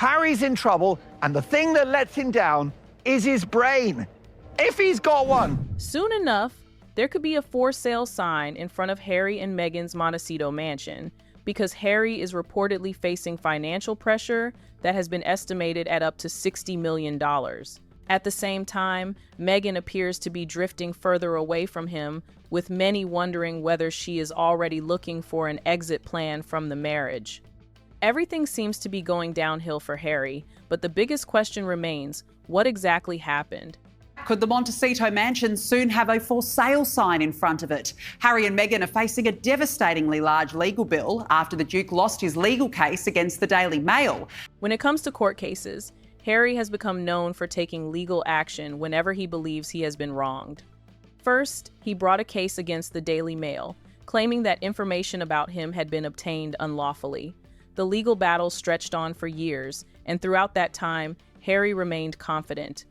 Harry's in trouble, and the thing that lets him down is his brain. If he's got one. Soon enough, there could be a for sale sign in front of Harry and Meghan's Montecito mansion because Harry is reportedly facing financial pressure that has been estimated at up to $60 million. At the same time, Meghan appears to be drifting further away from him, with many wondering whether she is already looking for an exit plan from the marriage. Everything seems to be going downhill for Harry, but the biggest question remains, what exactly happened? Could the Montecito mansion soon have a for sale sign in front of it? Harry and Meghan are facing a devastatingly large legal bill after the Duke lost his legal case against the Daily Mail. When it comes to court cases, Harry has become known for taking legal action whenever he believes he has been wronged. First, he brought a case against the Daily Mail, claiming that information about him had been obtained unlawfully. The legal battle stretched on for years, and throughout that time, Harry remained confident.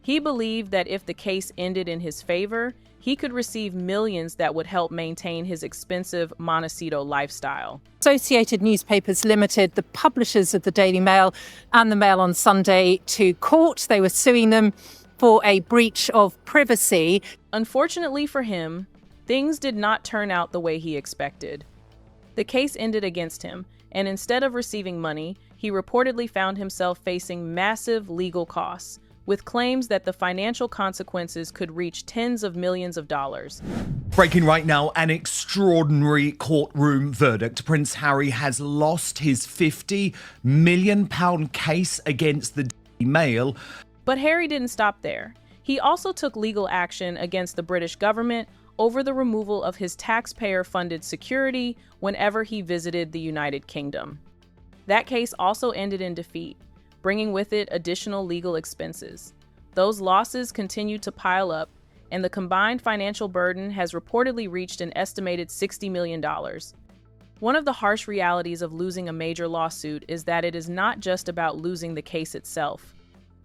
He believed that if the case ended in his favor, he could receive millions that would help maintain his expensive Montecito lifestyle. Associated Newspapers Limited, the publishers of the Daily Mail and the Mail on Sunday, to court. They were suing them for a breach of privacy. Unfortunately for him, things did not turn out the way he expected. The case ended against him, and instead of receiving money, he reportedly found himself facing massive legal costs, with claims that the financial consequences could reach tens of millions of dollars. Breaking right now, an extraordinary courtroom verdict. Prince Harry has lost his £50 million case against the Daily Mail. But Harry didn't stop there. He also took legal action against the British government over the removal of his taxpayer-funded security whenever he visited the United Kingdom. That case also ended in defeat, bringing with it additional legal expenses. Those losses continue to pile up, and the combined financial burden has reportedly reached an estimated $60 million. One of the harsh realities of losing a major lawsuit is that it is not just about losing the case itself.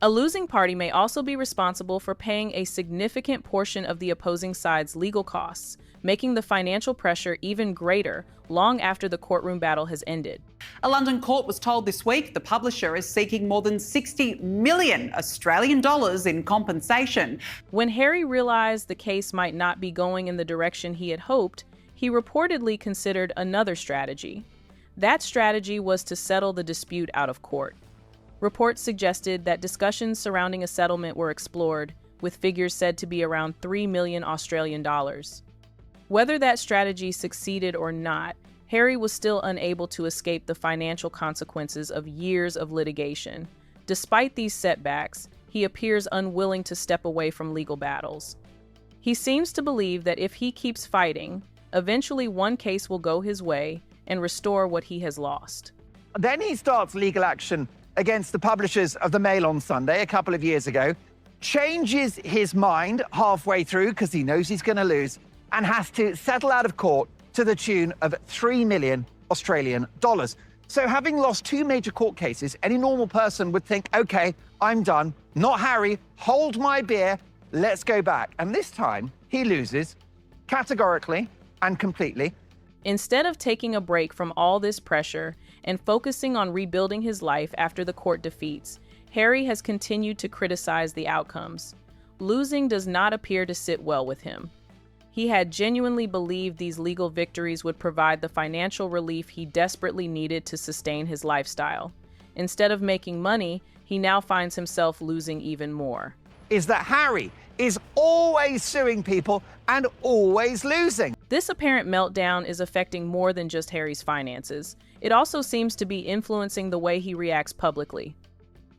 A losing party may also be responsible for paying a significant portion of the opposing side's legal costs, making the financial pressure even greater long after the courtroom battle has ended. A London court was told this week the publisher is seeking more than 60 million Australian dollars in compensation. When Harry realized the case might not be going in the direction he had hoped, he reportedly considered another strategy. That strategy was to settle the dispute out of court. Reports suggested that discussions surrounding a settlement were explored, with figures said to be around 3 million Australian dollars. Whether that strategy succeeded or not, Harry was still unable to escape the financial consequences of years of litigation. Despite these setbacks, he appears unwilling to step away from legal battles. He seems to believe that if he keeps fighting, eventually one case will go his way and restore what he has lost. Then he starts legal action against the publishers of the Mail on Sunday a couple of years ago, changes his mind halfway through because he knows he's going to lose, and has to settle out of court to the tune of 3 million Australian dollars. So having lost two major court cases, any normal person would think, okay, I'm done. Not Harry, hold my beer, let's go back. And this time he loses categorically and completely. Instead of taking a break from all this pressure and focusing on rebuilding his life after the court defeats, Harry has continued to criticize the outcomes. Losing does not appear to sit well with him. He had genuinely believed these legal victories would provide the financial relief he desperately needed to sustain his lifestyle. Instead of making money, he now finds himself losing even more. Is that Harry is always suing people and always losing. This apparent meltdown is affecting more than just Harry's finances. It also seems to be influencing the way he reacts publicly.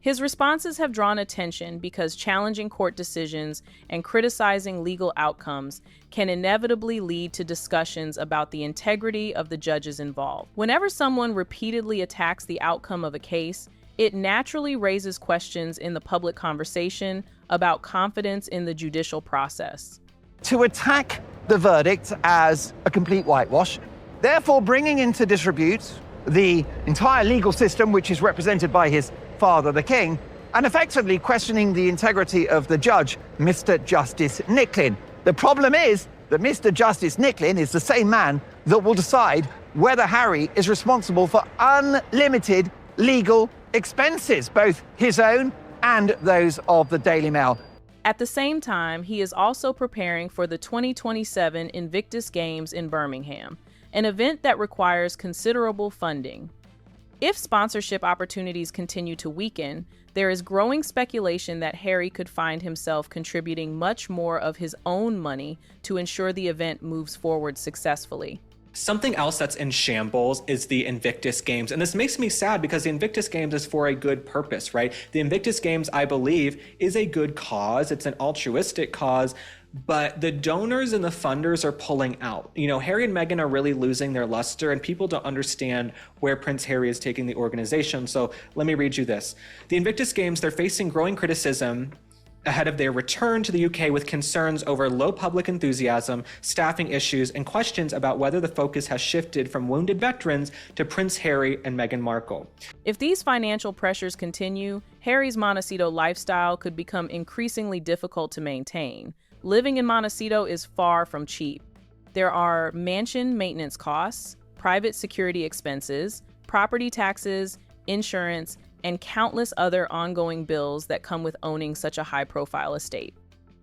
His responses have drawn attention because challenging court decisions and criticizing legal outcomes can inevitably lead to discussions about the integrity of the judges involved. Whenever someone repeatedly attacks the outcome of a case, it naturally raises questions in the public conversation about confidence in the judicial process. To attack the verdict as a complete whitewash, therefore bringing into disrepute the entire legal system, which is represented by his father, the king, and effectively questioning the integrity of the judge, Mr. Justice Nicklin. The problem is that Mr. Justice Nicklin is the same man that will decide whether Harry is responsible for unlimited legal expenses, both his own and those of the Daily Mail. At the same time, he is also preparing for the 2027 Invictus Games in Birmingham, an event that requires considerable funding. If sponsorship opportunities continue to weaken, there is growing speculation that Harry could find himself contributing much more of his own money to ensure the event moves forward successfully. Something else that's in shambles is the Invictus Games. And this makes me sad because the Invictus Games is for a good purpose, right? The Invictus Games, I believe, is a good cause. It's an altruistic cause, but the donors and the funders are pulling out. You know, Harry and Meghan are really losing their luster, and people don't understand where Prince Harry is taking the organization. So let me read you this. The Invictus Games, they're facing growing criticism ahead of their return to the UK with concerns over low public enthusiasm, staffing issues, and questions about whether the focus has shifted from wounded veterans to Prince Harry and Meghan Markle. If these financial pressures continue, Harry's Montecito lifestyle could become increasingly difficult to maintain. Living in Montecito is far from cheap. There are mansion maintenance costs, private security expenses, property taxes, insurance, and countless other ongoing bills that come with owning such a high-profile estate.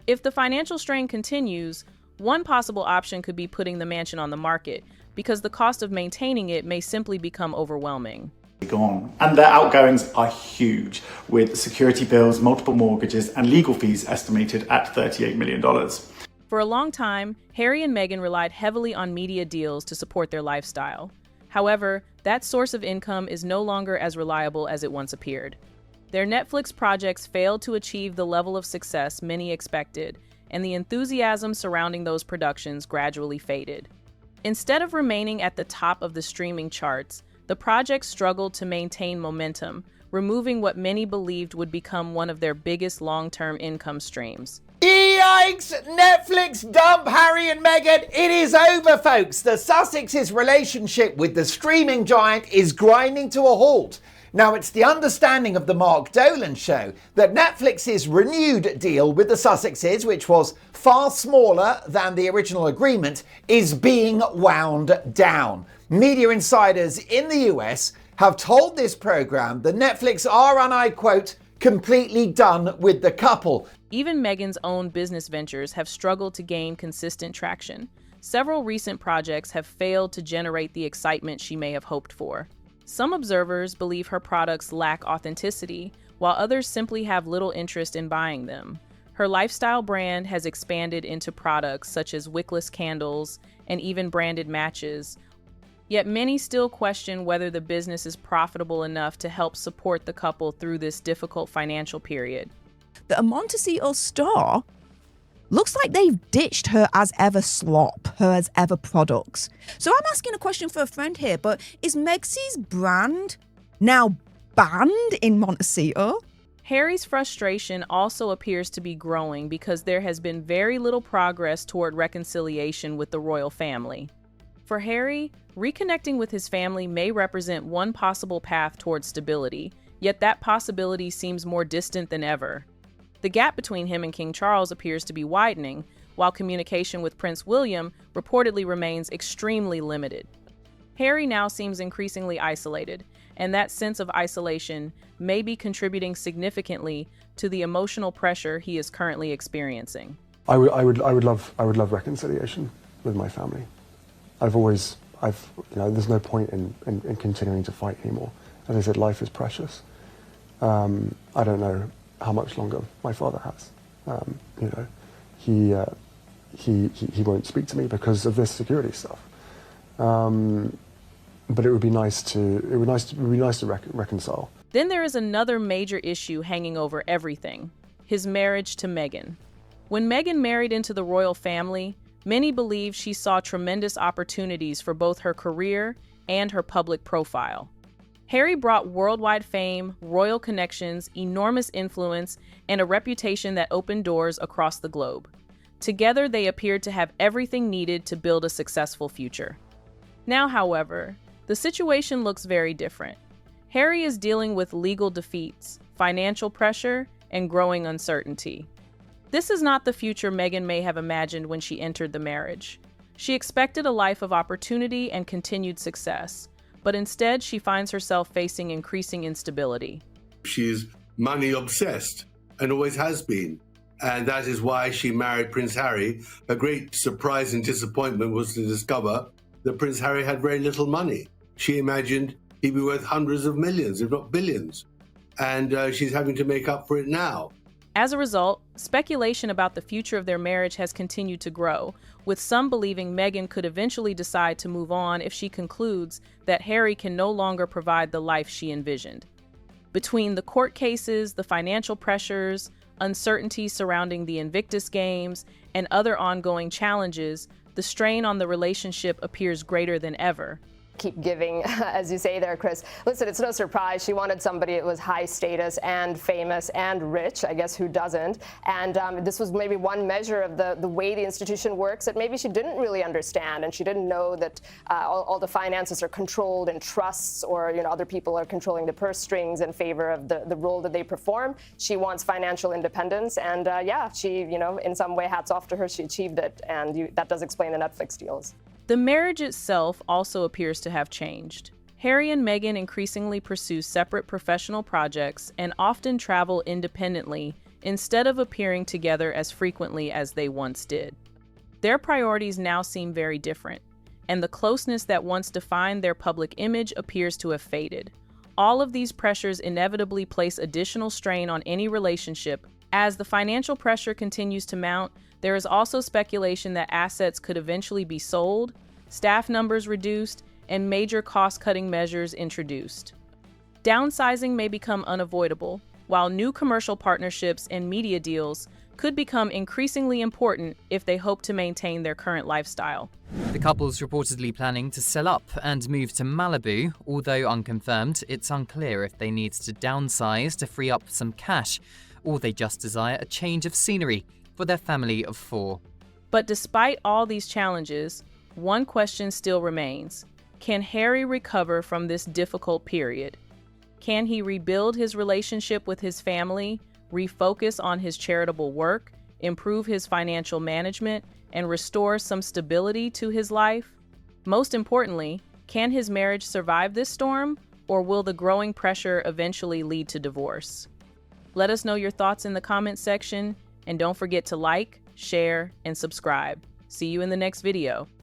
If the financial strain continues, one possible option could be putting the mansion on the market, because the cost of maintaining it may simply become overwhelming. Gone. And their outgoings are huge, with security bills, multiple mortgages, and legal fees estimated at $38 million. For a long time, Harry and Meghan relied heavily on media deals to support their lifestyle. However, that source of income is no longer as reliable as it once appeared. Their Netflix projects failed to achieve the level of success many expected, and the enthusiasm surrounding those productions gradually faded. Instead of remaining at the top of the streaming charts, the projects struggled to maintain momentum, removing what many believed would become one of their biggest long-term income streams. Yikes! Netflix dump Harry and Meghan. It is over, folks. The Sussexes' relationship with the streaming giant is grinding to a halt. Now, it's the understanding of the Mark Dolan show that Netflix's renewed deal with the Sussexes, which was far smaller than the original agreement, is being wound down. Media insiders in the US have told this program that Netflix are, and I quote, completely done with the couple. Even Meghan's own business ventures have struggled to gain consistent traction. Several recent projects have failed to generate the excitement she may have hoped for. Some observers believe her products lack authenticity, while others simply have little interest in buying them. Her lifestyle brand has expanded into products such as wickless candles and even branded matches. Yet many still question whether the business is profitable enough to help support the couple through this difficult financial period. The Montecito star looks like they've ditched her as ever slop, her as ever products. So I'm asking a question for a friend here, but is Megsy's brand now banned in Montecito? Harry's frustration also appears to be growing because there has been very little progress toward reconciliation with the royal family. For Harry, reconnecting with his family may represent one possible path toward stability, yet that possibility seems more distant than ever. The gap between him and King Charles appears to be widening, while communication with Prince William reportedly remains extremely limited. Harry now seems increasingly isolated, and that sense of isolation may be contributing significantly to the emotional pressure he is currently experiencing. I would love reconciliation with my family. There's no point in continuing to fight anymore. As I said, life is precious. I don't know how much longer my father has. He won't speak to me because of this security stuff. But it would be nice to reconcile. Then there is another major issue hanging over everything: his marriage to Meghan. When Meghan married into the royal family, many believe she saw tremendous opportunities for both her career and her public profile. Harry brought worldwide fame, royal connections, enormous influence, and a reputation that opened doors across the globe. Together, they appeared to have everything needed to build a successful future. Now, however, the situation looks very different. Harry is dealing with legal defeats, financial pressure, and growing uncertainty. This is not the future Meghan may have imagined when she entered the marriage. She expected a life of opportunity and continued success, but instead she finds herself facing increasing instability. She's money obsessed and always has been. And that is why she married Prince Harry. A great surprise and disappointment was to discover that Prince Harry had very little money. She imagined he'd be worth hundreds of millions, if not billions. And she's having to make up for it now. As a result, speculation about the future of their marriage has continued to grow, with some believing Meghan could eventually decide to move on if she concludes that Harry can no longer provide the life she envisioned. Between the court cases, the financial pressures, uncertainty surrounding the Invictus Games, and other ongoing challenges, the strain on the relationship appears greater than ever. Keep giving, as you say there, Chris. Listen, it's no surprise. She wanted somebody that was high status and famous and rich. I guess who doesn't? And this was maybe one measure of the way the institution works that maybe she didn't really understand, and she didn't know that all the finances are controlled in trusts, or other people are controlling the purse strings in favor of the role that they perform. She wants financial independence, and yeah, she, in some way, hats off to her. She achieved it, and that does explain the Netflix deals. The marriage itself also appears to have changed. Harry and Meghan increasingly pursue separate professional projects and often travel independently instead of appearing together as frequently as they once did. Their priorities now seem very different, and the closeness that once defined their public image appears to have faded. All of these pressures inevitably place additional strain on any relationship. As the financial pressure continues to mount, there is also speculation that assets could eventually be sold, staff numbers reduced, and major cost-cutting measures introduced. Downsizing may become unavoidable, while new commercial partnerships and media deals could become increasingly important if they hope to maintain their current lifestyle. The couple's reportedly planning to sell up and move to Malibu, although unconfirmed, it's unclear if they need to downsize to free up some cash, or they just desire a change of scenery for their family of 4. But despite all these challenges, one question still remains. Can Harry recover from this difficult period? Can he rebuild his relationship with his family, refocus on his charitable work, improve his financial management, and restore some stability to his life? Most importantly, can his marriage survive this storm, or will the growing pressure eventually lead to divorce? Let us know your thoughts in the comments section, and don't forget to like, share, and subscribe. See you in the next video.